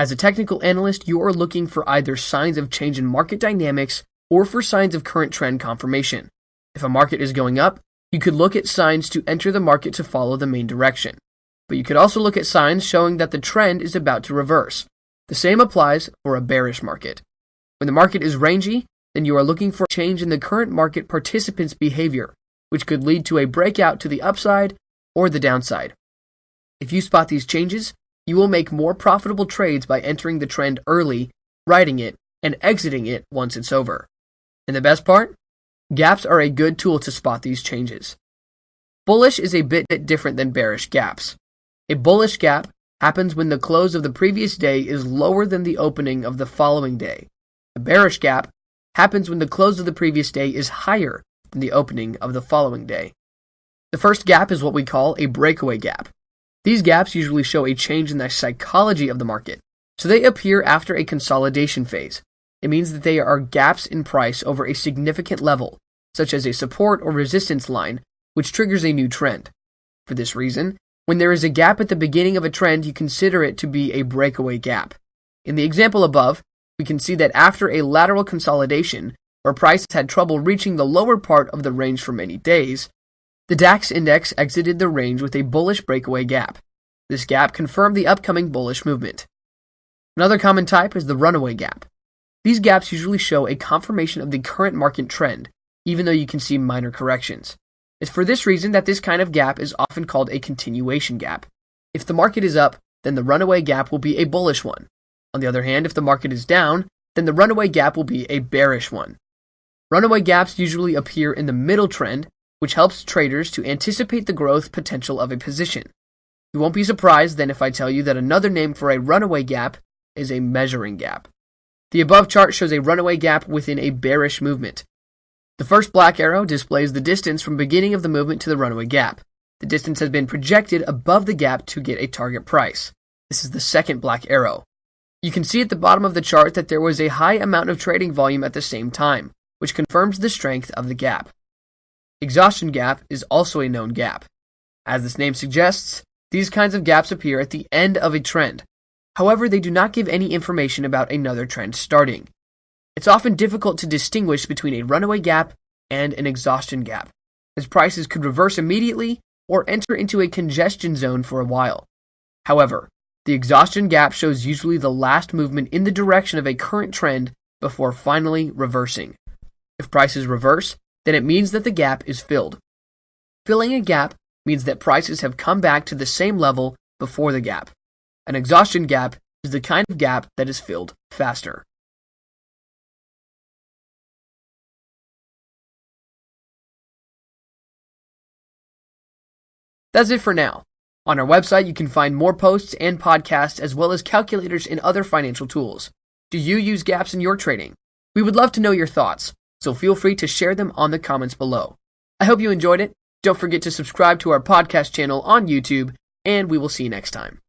As a technical analyst, you are looking for either signs of change in market dynamics or for signs of current trend confirmation. If a market is going up, you could look at signs to enter the market to follow the main direction. But you could also look at signs showing that the trend is about to reverse. The same applies for a bearish market. When the market is rangy, then you are looking for change in the current market participants' behavior, which could lead to a breakout to the upside or the downside. If you spot these changes, you will make more profitable trades by entering the trend early, riding it, and exiting it once it's over. And the best part? Gaps are a good tool to spot these changes. Bullish is a bit different than bearish gaps. A bullish gap happens when the close of the previous day is lower than the opening of the following day. A bearish gap happens when the close of the previous day is higher than the opening of the following day. The first gap is what we call a breakaway gap. These gaps usually show a change in the psychology of the market, so they appear after a consolidation phase. It means that they are gaps in price over a significant level, such as a support or resistance line, which triggers a new trend. For this reason, when there is a gap at the beginning of a trend, you consider it to be a breakaway gap. In the example above, we can see that after a lateral consolidation, where prices had trouble reaching the lower part of the range for many days, the DAX index exited the range with a bullish breakaway gap. This gap confirmed the upcoming bullish movement. Another common type is the runaway gap. These gaps usually show a confirmation of the current market trend, even though you can see minor corrections. It's for this reason that this kind of gap is often called a continuation gap. If the market is up, then the runaway gap will be a bullish one. On the other hand, if the market is down, then the runaway gap will be a bearish one. Runaway gaps usually appear in the middle trend, which helps traders to anticipate the growth potential of a position. You won't be surprised then if I tell you that another name for a runaway gap is a measuring gap. The above chart shows a runaway gap within a bearish movement. The first black arrow displays the distance from beginning of the movement to the runaway gap. The distance has been projected above the gap to get a target price. This is the second black arrow. You can see at the bottom of the chart that there was a high amount of trading volume at the same time, which confirms the strength of the gap. Exhaustion gap is also a known gap. As this name suggests, these kinds of gaps appear at the end of a trend. However, they do not give any information about another trend starting. It's often difficult to distinguish between a runaway gap and an exhaustion gap, as prices could reverse immediately or enter into a congestion zone for a while. However, the exhaustion gap shows usually the last movement in the direction of a current trend before finally reversing. If prices reverse, then it means that the gap is filled. Filling a gap means that prices have come back to the same level before the gap. An exhaustion gap is the kind of gap that is filled faster. That's it for now. On our website, you can find more posts and podcasts as well as calculators and other financial tools. Do you use gaps in your trading? We would love to know your thoughts, so feel free to share them on the comments below. I hope you enjoyed it. Don't forget to subscribe to our podcast channel on YouTube, and we will see you next time.